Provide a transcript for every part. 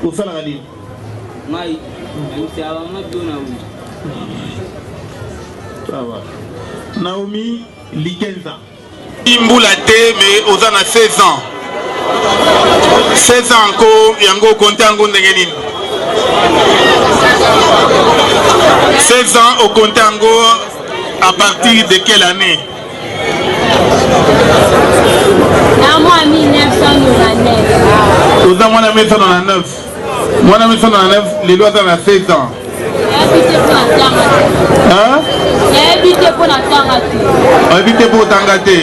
Au salarié. Ça va. Naomi Likenza. Imboulate, mais aux ans à 16 ans. 16 ans encore, yango compte en gondengenin. 16 ans au compte en à partir de quelle année? Moi, 1999. Aux ans, moi, 1999. Moi, 1999, les lois ont 16 ans. Hein? Habité pour la Tangate. Habité pour Tangate.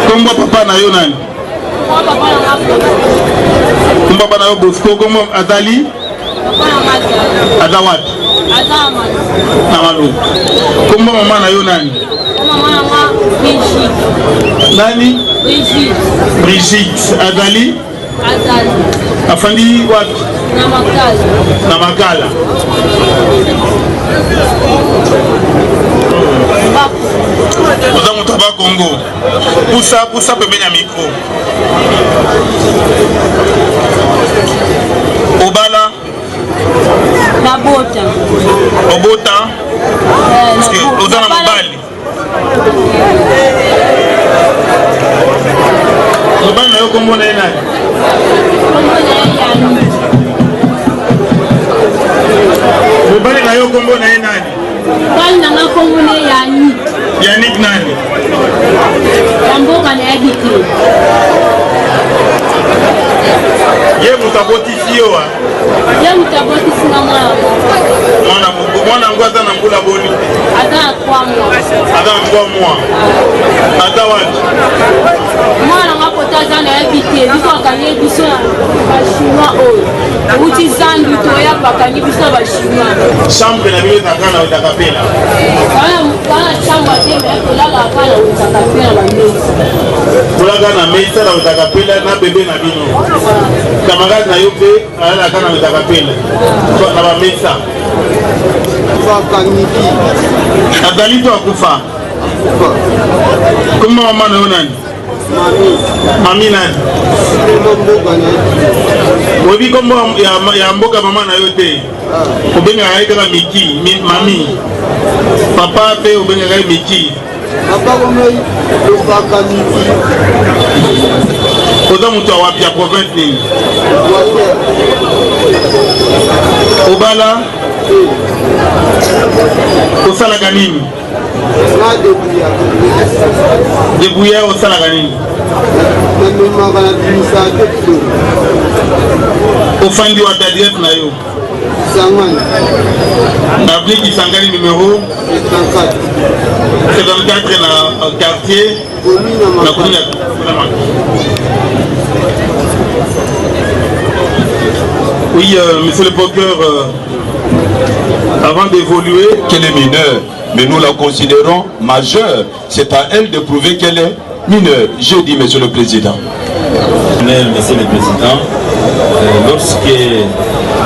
Comment papa na yo nani? Comment papa na yo Bosco? Comment Azali? Azawat. Azawat. Comment maman na yo nani? Maman Brigitte. Nani? Brigitte. Brigitte. Azali? Azali. Afandi wapi? Namakala. Namakala. Oza mutaba Congo. Poussa pembeni ya micro. Obala. Babota. Obota. Parce que oza na mobali. Mobali na yo kombo na ye nani? Mobali na yo kombo na ye nani? Mobali na nga kombo na ye Yannick. Yannick nani? Yamboka na habité. Ye mutabotisi yo wa? Ye mutabotisi na mwana. Mwana ngo aza na mbula boni? Aza na 3 mois. Aza na 3 mois. Aza wapi? Mwana nga kota aza na habité. Biso akangi biso na bachinois oyo. Uti zandu toya bakangi biso na bachinois. Chambre na biso ezaka na otakapela. Kana chambre atembe tolaka kana otakapela bamesi. Tolaka na mesa na otakapela na bebe na bino. Camarade na yo pe alaka na otakapela. Na bamesa. Azali to akufa. Comment maman na yo nani? Mami nani? Obi kombo ya mboka mama na yo te. Obenga kaka Miki, mami. Papa pe obenga kaka Miki. Papa komei lobaka Miki. Oza mutu awapi ya province nini? Obala? Osalaka nini? Debouya osalaka nini? Ofandi wa adresse na yo? Avenue Kisangani numéro 74 na quartier na commune. Oui, monsieur le procureur, avant d'évoluer... Qu'elle est mineure, mais nous la considérons majeure. C'est à elle de prouver qu'elle est mineure. Je dis, monsieur le président. Monsieur le président, lorsque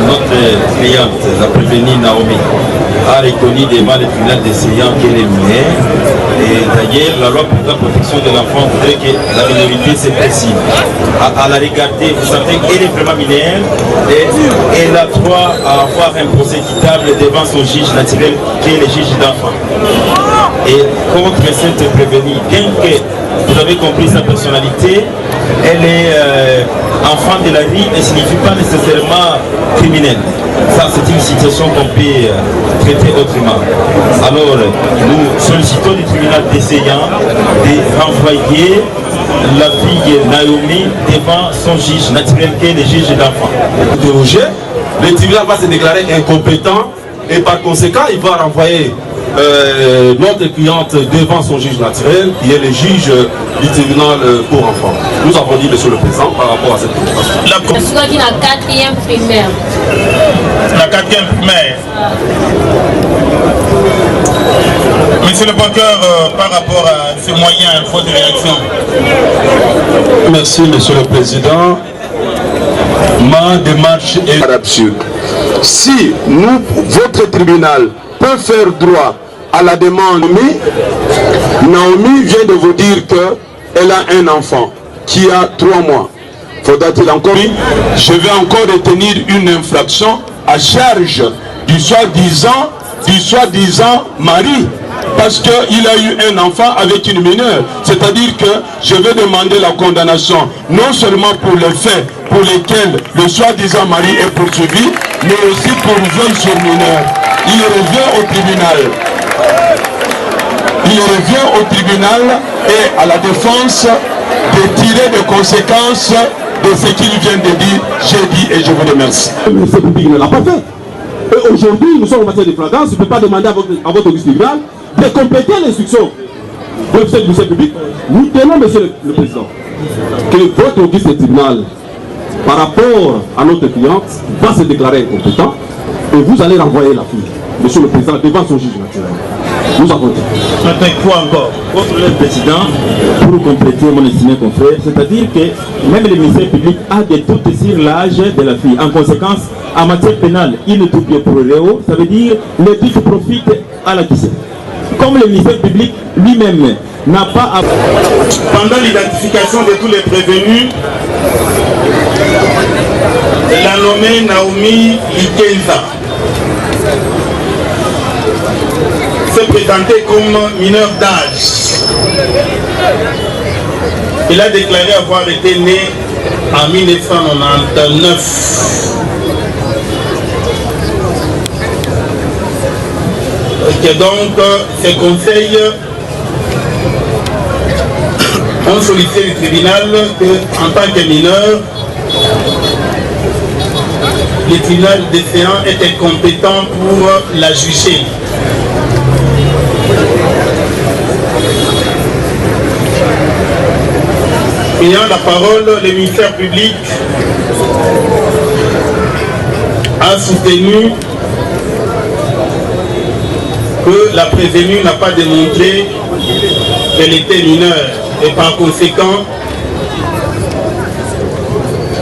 notre cliente, la prévenue Naomi, a reconnu devant le tribunal d'essayant qu'elle est mineure, et d'ailleurs la loi pour la protection de l'enfant voudrait que la minorité se précise. À la regarder, vous savez qu'elle est vraiment mineure et elle a droit à avoir un procès équitable devant son juge naturel qui est le juge d'enfant. Et contre cette prévenue, bien que vous avez compris sa personnalité, elle est enfant de la rue et signifie pas nécessairement criminelle. Ça, c'est une situation qu'on peut traiter autrement. Alors, nous sollicitons du tribunal d'essayant de renvoyer la fille Naomi devant son juge naturel qui est le juge d'enfant. Le tribunal va se déclarer incompétent et par conséquent, il va renvoyer notre cliente devant son juge naturel, qui est le juge du tribunal pour enfants. Nous avons dit, monsieur le président, par rapport à cette préoccupation. La 4e primaire. La 4e primaire. Monsieur le procureur, par rapport à ces moyens, faute de réaction. Merci, monsieur le président. Ma démarche est absurde. Si votre tribunal peut faire droit à la demande, Naomi vient de vous dire qu'elle a un enfant qui a 3 mois. Faudra-t-il encore? Je vais encore retenir une infraction à charge du soi-disant mari, parce qu'il a eu un enfant avec une mineure. C'est-à-dire que je vais demander la condamnation, non seulement pour les faits pour lesquels le soi-disant mari est poursuivi, mais aussi pour viol sur mineur. Il revient au tribunal et à la défense de tirer des conséquences de ce qu'il vient de dire. J'ai dit et je vous remercie. Le ministère public ne l'a pas fait. Et aujourd'hui, nous sommes en matière de flagrance. Je ne peux pas demander à votre auguste tribunal de compléter l'instruction de l'officier du ministère public. Nous tenons, monsieur le président, que votre auguste tribunal, par rapport à notre cliente, va se déclarer incompétent et vous allez renvoyer la fille, monsieur le président, devant son juge naturel. Nous avons dit. Quoi encore? Votre président, pour compléter mon estimé confrère, c'est-à-dire que même le ministère public a des doutes sur l'âge de la fille. En conséquence, en matière pénale, il ne trouve pas pour Réo, ça veut dire le doute profite à la QC. Comme le ministère public lui-même n'a pas... Pendant l'identification de tous les prévenus, la nommée Naomi Likenza s'est présentée comme mineur d'âge. Il a déclaré avoir été né en 1999. Et donc, ces conseils ont sollicité le tribunal qu'en tant que mineur, le tribunal décéant était compétent pour la juger. Ayant la parole, le ministère public a soutenu que la prévenue n'a pas démontré qu'elle était mineure et par conséquent,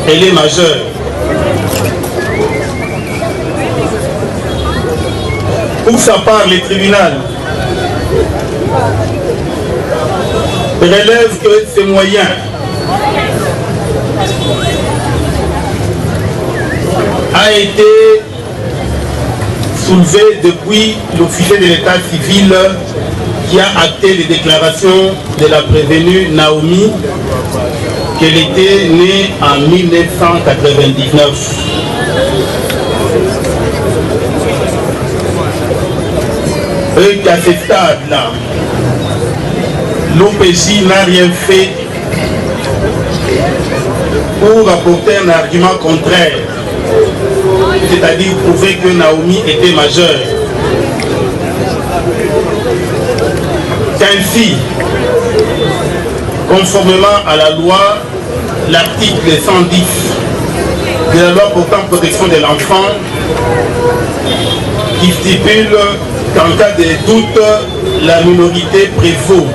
elle est majeure. Pour sa part, le tribunal relève que ces moyens a été soulevé depuis l'officier de l'état civil qui a acté les déclarations de la prévenue Naomi qu'elle était née en 1999. Et qu'à ce stade-là, l'OPJ n'a rien fait pour apporter un argument contraire, c'est-à-dire prouver que Naomi était majeure. Qu'ainsi, conformément à la loi, l'article 110 de la loi portant protection de l'enfant, qui stipule qu'en cas de doute, la minorité prévaut.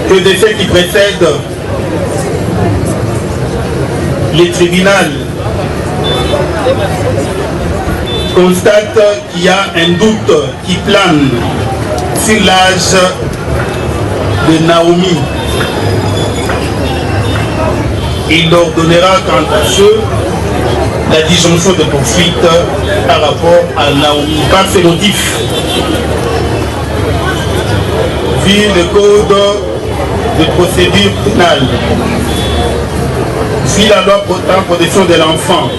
Que de ce qui précède, le tribunal constate qu'il y a un doute qui plane sur l'âge de Naomi. Il ordonnera quant à ce la disjonction de poursuite par rapport à Naomi. Par ces motifs, vu le code de procédure pénale, vu la loi portant protection de l'enfant,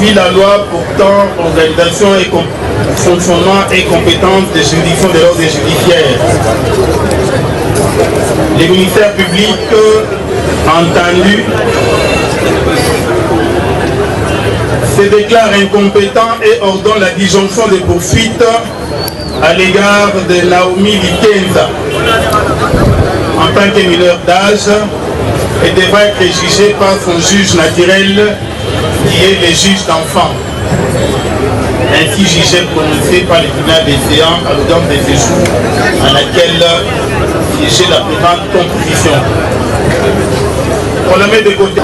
vu la loi portant organisation et fonctionnement et compétence des juridictions de l'ordre judiciaire, le ministère public entendu se déclare incompétent et ordonne la disjonction de poursuite à l'égard de Naomi Likenza en tant que mineur d'âge et devra être jugé par son juge naturel qui est le juge d'enfant. Ainsi jugé prononcé par le tribunal des séances à l'audience de séjour à laquelle siégeait la présente composition. On la met de côté.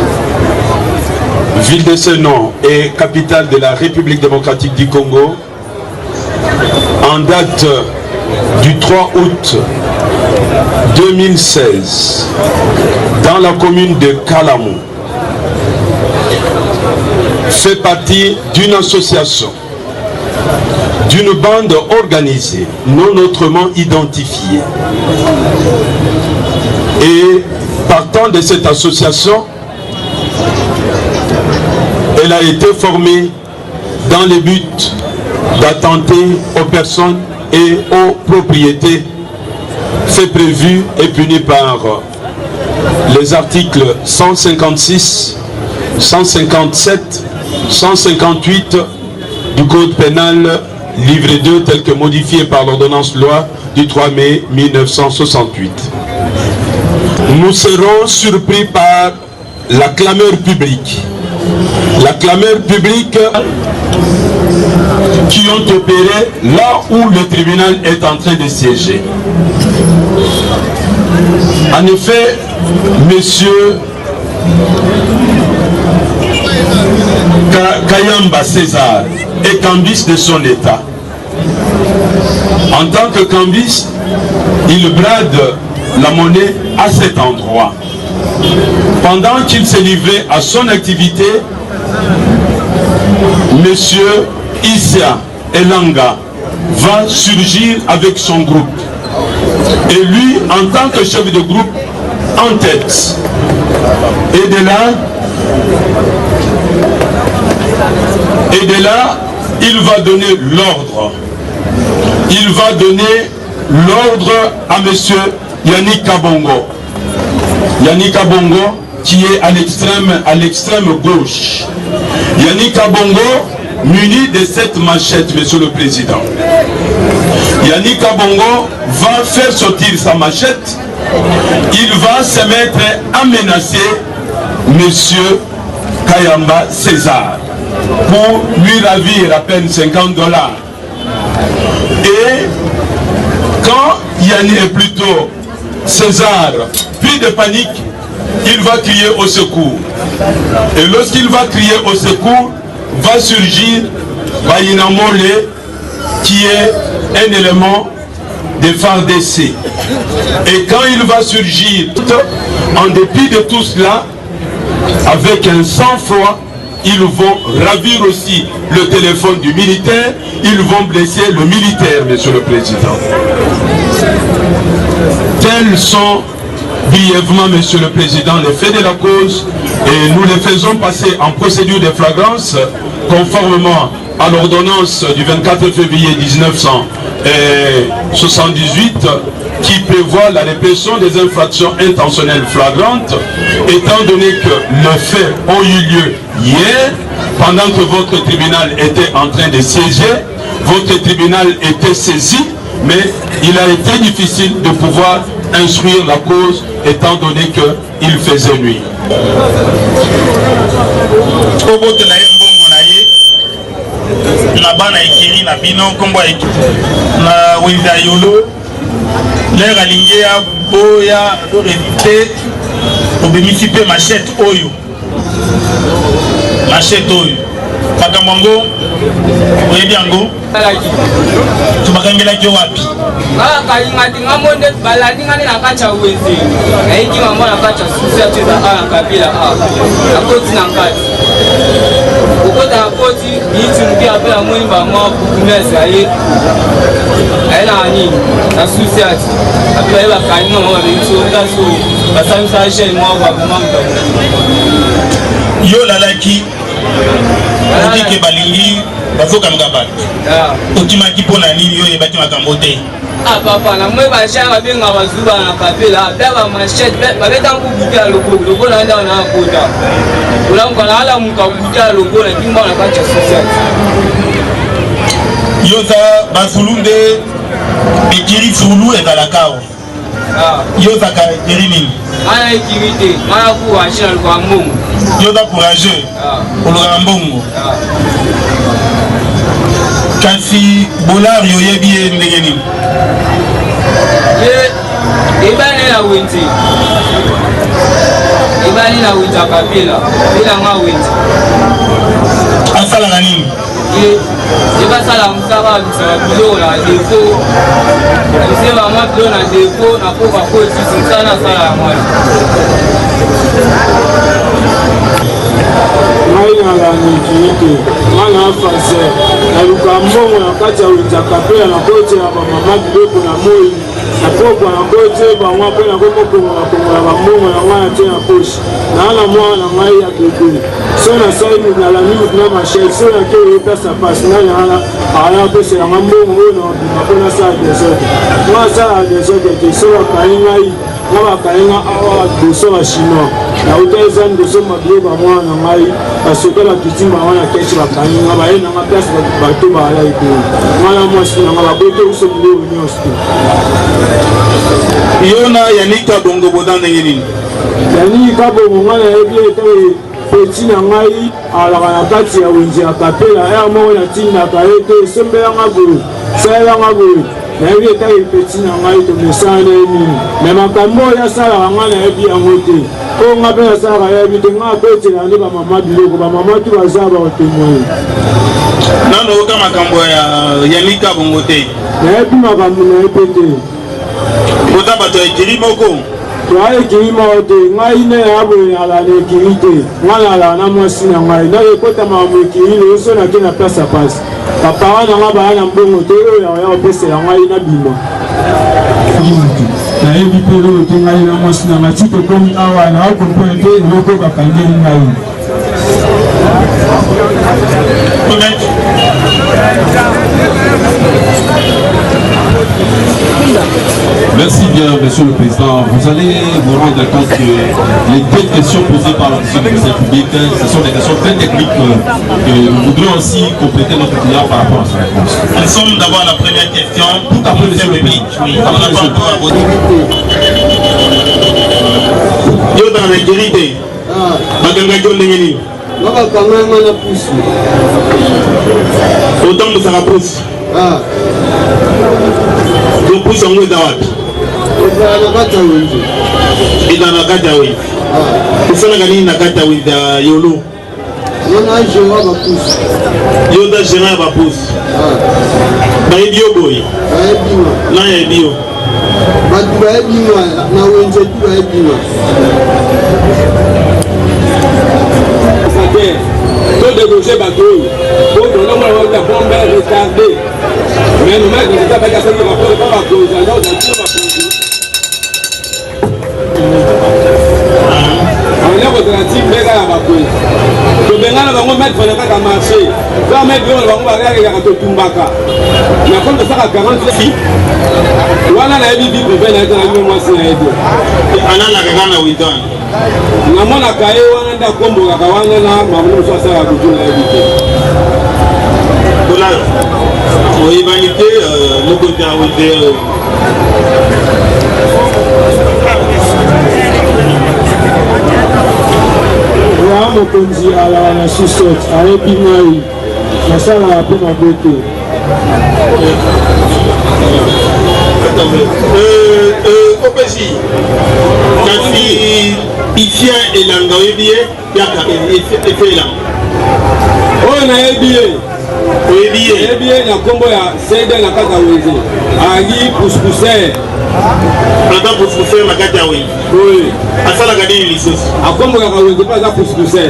Ville de ce nom et capitale de la République démocratique du Congo, en date du 3 août 2016 dans la commune de Kalamou fait partie d'une association, d'une bande organisée, non autrement identifiée. Et partant de cette association, elle a été formée dans le but d'attenter aux personnes et aux propriétés faits prévus et punis par les articles 156, 157, 158 du Code pénal, livre 2, tel que modifié par l'ordonnance loi du 3 mai 1968. Nous serons surpris par la clameur publique. La clameur publique qui ont opéré là où le tribunal est en train de siéger. En effet, monsieur Kayamba César est cambiste de son état. En tant que cambiste, il brade la monnaie à cet endroit. Pendant qu'il s'est livré à son activité, monsieur Issa Elanga va surgir avec son groupe. Et lui, en tant que chef de groupe, en tête. Et de là, il va donner l'ordre. Il va donner l'ordre à monsieur Yannick Kabongo. Yannick Kabongo qui est à l'extrême gauche. Yannick Kabongo muni de cette machette, monsieur le président. Yannick Kabongo va faire sortir sa machette. Il va se mettre à menacer monsieur Kayamba César pour lui ravir à peine $50. Et quand Yannick, plutôt César, puis de panique, il va crier au secours. Et lorsqu'il va crier au secours, va surgir Bayinamole, qui est un élément des FARDC. Et quand il va surgir, en dépit de tout cela, avec un sang-froid, ils vont ravir aussi le téléphone du militaire, ils vont blesser le militaire, monsieur le président. Tels sont brièvement, monsieur le président, les faits de la cause, et nous les faisons passer en procédure de flagrance conformément à l'ordonnance du 24 février 1978 qui prévoit la répression des infractions intentionnelles flagrantes, étant donné que les faits ont eu lieu hier, pendant que votre tribunal était en train de siéger, votre tribunal était saisi, mais il a été difficile de pouvoir instruire la cause étant donné qu'il faisait nuit. na bana ekiri na bino kombo na wenda yolo l'air aligné ya boya do réalité obimisi pe machette oyo makambo ngo oyebi yango tumakangelaki wapi kalingatinga monde balandingani na kati ya weze nayiki mama na kati ya susi ya teza na kabila akoti na kati okota na koti yiti muki apela mwini bamwa bukumezi aye na nini na susi ya ti apela ye bakalinga mama bebiso taso basamisa achene mwa babuma mutamu yo lalaki okike balingi bazokamga bato okimaki mpona nini yo yebaki makambo te papa na mwe bashaya babenga bazuba na kapela bya ba machete babeta kubuta loko na nda na kota ulamka na ala mukabuta loko na kimba na kacha society yo za basulunde bikiri sulu ezalakao yo za karakeri nini ana ikirite mana ku washina kwa mbongo yo za courageux oloka mbongo kasi bolari oyebi ye ndenge nini ebani na wente akapela bila nga wente asalaka nini ye ebasala mosala abisaka biloko na defo abise mama biloko na defo na po bakotisi mosala nasala ya mwana ngai nalaniki mwana afase naluka mbongo na kati ya wenjaka mpe na kotela bamama biloko na moi na pokwa na kote bamwa mpe na komokongola bambongo na ngai ate na poshi naa na mwana na ngai ya bebe so nasali nalandi mutu na mashel so nake oyepesa pasi ngai ala apeselanga mbongo oyo na obima mpo nasala desote mwa asala desote te so bakai ngai nga bakai nga awa doso bachinois nauta eza ndoso mabilo bamwana na ngai basoka bakiti bango na keshi bakangi nga baye nanga place bato baala ekoyi mwana mwasi nanga babote uso biloko nyonso yo na Yannick Kabongo boza ndenge nini? Yannick Kabongo nga nayebi ete peti na ngai alaka na kati ya wenze ya kapela ere moko natindaka ye te esembelanga boye salelanga boye nayebi etaki peti na ngai tomesana na ye nini me makambo oyo asalaka nga nayebi yango te oyo nga mpe nasalaka yebi te nga akotela nde bamama biloko bamama tu baza baotemoye nano oyoka makambo ya Yannick Kabongo te nayebi makambo nayebi te boza bato ya ekiri moko toa ekiri moko te ngai ne yaboye ala na ekiri te nga nalaka na mwasi na ngai nakekota makambo ekiri leyo so nake na place ya pasi bapara na nga baya na mbongo te oyo ya kopesela ngai na bima nayebi mpe loyo te ngai na mwasi na ngai ti tokomi awa naokompone mpe eloko bakangeli ngai Merci bien, Monsieur le Président. Vous allez vous rendre compte que les deux questions posées par la Commission du Conseil public, ce sont des questions très techniques que nous voudrions aussi compléter notre client par rapport à sa réponse. Nous sommes d'abord à la première question. Tout à fait, Monsieur le Président. Oui, on n'a pas encore abordé. Yo dans la vérité. Baganga John Nengeni. Bakanga na pousse. Autant que ça rapousse. Je pousse en haut d'Awat. Et dans la Gatawi. Et ça n'a gagné la Gatawi de Yolo. Yoda Gérard Bapous. Baye bio boy. Na ya bio. Batu baye bio na wenje tu baye bio. Tout débaucher bateau. Pour donner moi la bombe retardée. Mais nous mettons des attaques à ce niveau pour pas cause. Alors on tire pas cause. On est votre team méga à Bakoui. To bengana bango mettre pour le cas marché. Quand mettre on va regarder ya to tumbaka. Na comme ça à 40 filles. Wana na bibi privé na ta na moi c'est aider. Ana la gana witan. Na mona kae wana nda kombo ka wana na mamuno sasa ya kujuna ebite. Voilà. Oui, vanité le côté à witan. Wa mokonzi ala na sisot ayebi ngai nasala mpe mabote Kopesi kasi ifia elanga oyebi yaka efe elanga oyo nayebi ye na nkombo ya sede na kati ya wenze ali puspuse ata puspuse na kati ya wenze asalaka nini lisusu akombokaka wenze mpe aza puspuse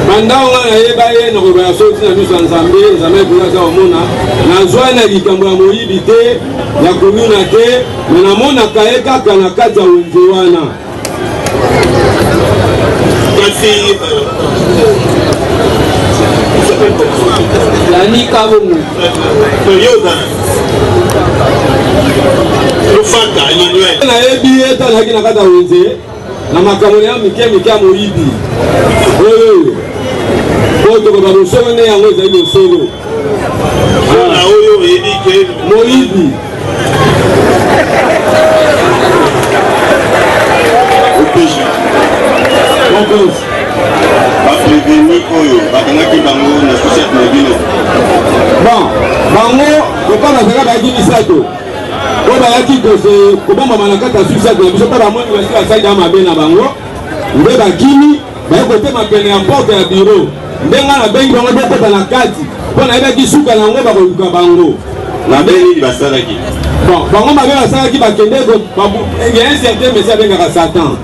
bandao nga nayeba ye na koloba ya soti na miso ya nzambe nzambe ekolaka omona nazwa na likambo ya moyibi te ya komina te me namonaka ye kaka na kati ya wenze wana kasi Yannick Kabongo yoza lufaka Emmanuel nayebi ye talaki na kati ya wenze na makambo ya mike ya moyibi oyo oyo tokoba bosolo nde yango ezali bosolo na oyo oyebi ke moyibi opeji mokonzi bapreveni oyo bakangaki bango na societe na bino bon bango lokola bazalaka bayaki misato oyo bayaki kobombama na kati ya suicide na biso mpe bamoni basi basalika mabe na bango nde bakimi baye kotema pene ya porte ya biro ndenga na bengi bango tata na kati pona eba kisuka na ngo ba ko luka bango na bengi basalaki bon bango mabe basalaki bakende ko il y a un certain monsieur abengaka Satan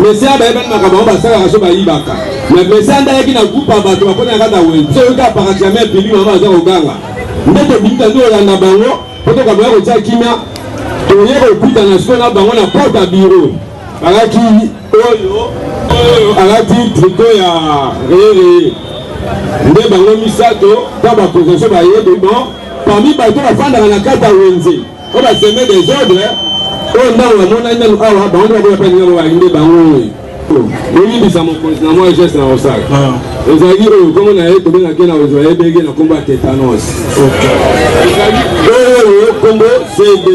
monsieur abayeba na bango basalaka so bayibaka mais monsieur andaki na groupe bato bakona kata we so ka paraxamé pili mama za oganga ndete binta ndo olanda bango poto ka ba ko tia kimia toye ko kuta na sona bango na porte bureau alaki oyo alati tricot ya rere nde bango misato ta baposition bayebi bon parmi bato bafandaka na kati ya wenze oyo baseme des ordres oyo ntango bamona nanu awa bango nde bakoyapaninga balingi bango oyibisa mokonzi na mwa geste na osala ezalaki oyo kombo na ye tobengaki na ozwa yebenge na kombo ya tétanos oyo kombo cd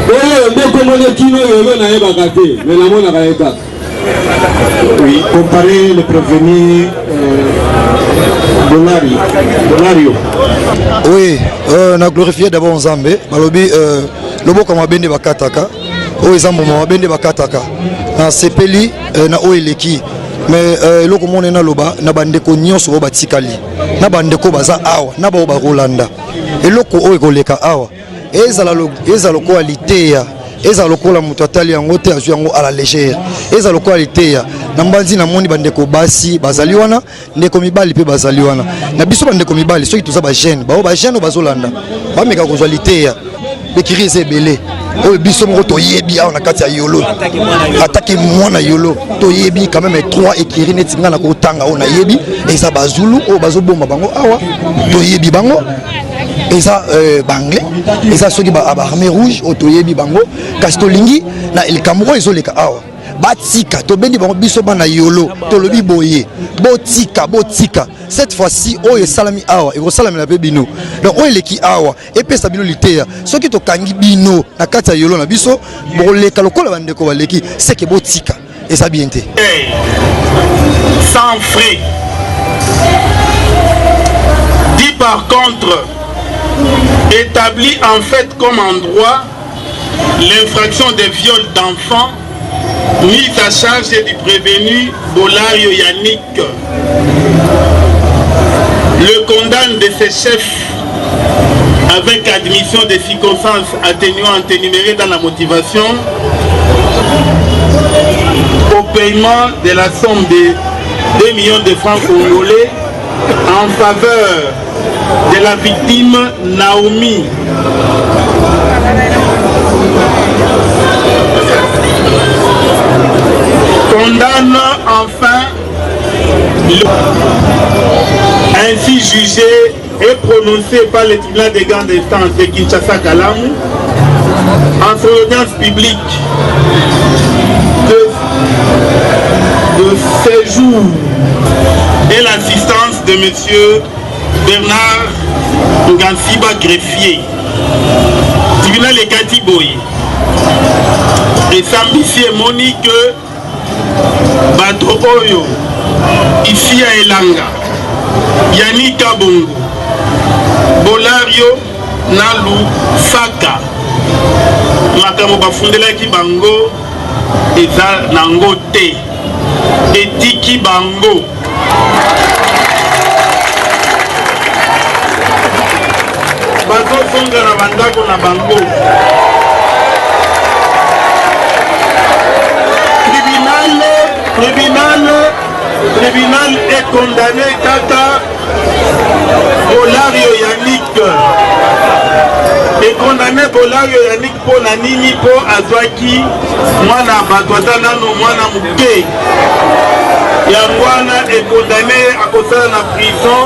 oyo nde kombo ne kino lelo nayebaka te me namonaka ye kaka. Oui, comparer le prévenu Bolario. Oui, on a glorifié d'abord Nzambe. Malobi, lobo kama bende bakataka. O ezambo ma bende bakataka. Na sepeli na oeleki. Mais loko mona na loba na bandeko nyonso bo batikali. Na bandeko baza awa, na ba Rolanda. Et loko o ekoleka awa. Eza loko aliteya. Eza lokola mutu atali yango te azu yango à la légère. Eza lokola aliteya. Na mbanzi na moni bandeko basi bazali wana, ndeko mibali pe bazali wana. Na biso bandeko mibali soki toza ba jeune, ba jeune bazolanda. Ba meka kozwa liteya. Bekiri ezebele. Oyo biso moko toyebi awa na kati ya yolo. Ataki mwana yolo. Toyebi quand même 3 ekiri neti ngana ko tanga ona yebi. Eza bazulu o bazobomba bango awa. Toyebi bango. Eza banglais, eza soki ba armée rouge otoyebi bango kastolingi na el Cameroun ezoleka awa batika to bendi bango biso bana yolo to lobi boye botika cette fois-ci oyo salami awa e salami na pe bino donc oyo leki awa e pesa bino liteya soki to kangi bino na kati ya yolo na biso boleka lokola bandeko baleki c'est que botika eza bien te sans frais. Dit par contre établit en fait comme en droit l'infraction de viol d'enfants mise à charge du prévenu Bolario Yannick. Le condamne de ses chefs avec admission des circonstances atténuantes énumérées dans la motivation au paiement de la somme de 2 millions de francs congolais en faveur de la victime Naomi. Condamne enfin ainsi jugé et prononcé par le tribunal de grande instance de Kinshasa Kalamu en son audience publique de séjour et l'assistance de monsieur Bernard Ngansiba greffier. Tribunal et Katiboy. Et Sambisi et Monique Bato Oyo ici à Elanga. Yannick Kabongo. Bolario Nalu Saka. Makamo bafundela ki bango eza nango te. Etiki bango. Bato songa na bandako na bango. Tribunal est condamné Kaka Bolario Yannick. Et condamné Bolario Yannick pour la nini pour Azwaki mwana batwata nano mwana muke. Yangwana est condamné à cause de la prison.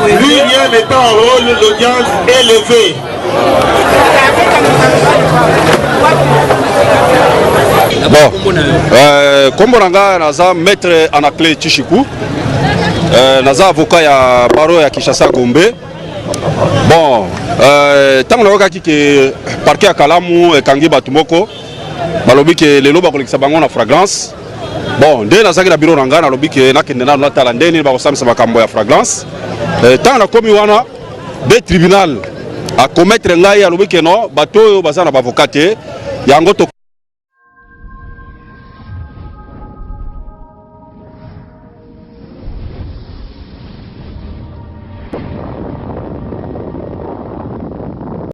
Lui vient mettant en rôle l'audience élevée. Bon, kombo nanga naza maître Anaclé Tshishiku, naza avocat ya baro ya Kinshasa Gombe. Bon, tant que nous que parquet à Kalamu et Kangi Batumoko, balobi que les lobes avec sabangon en fragrance. Bon, dès la saga de bureau ranga, na lobi que na kendena na talande ni ba osam sa bakambo ya fragrance. Tant na komi wana be tribunal a commettre ngai ya lobi que non bato bazana ba avocat yango to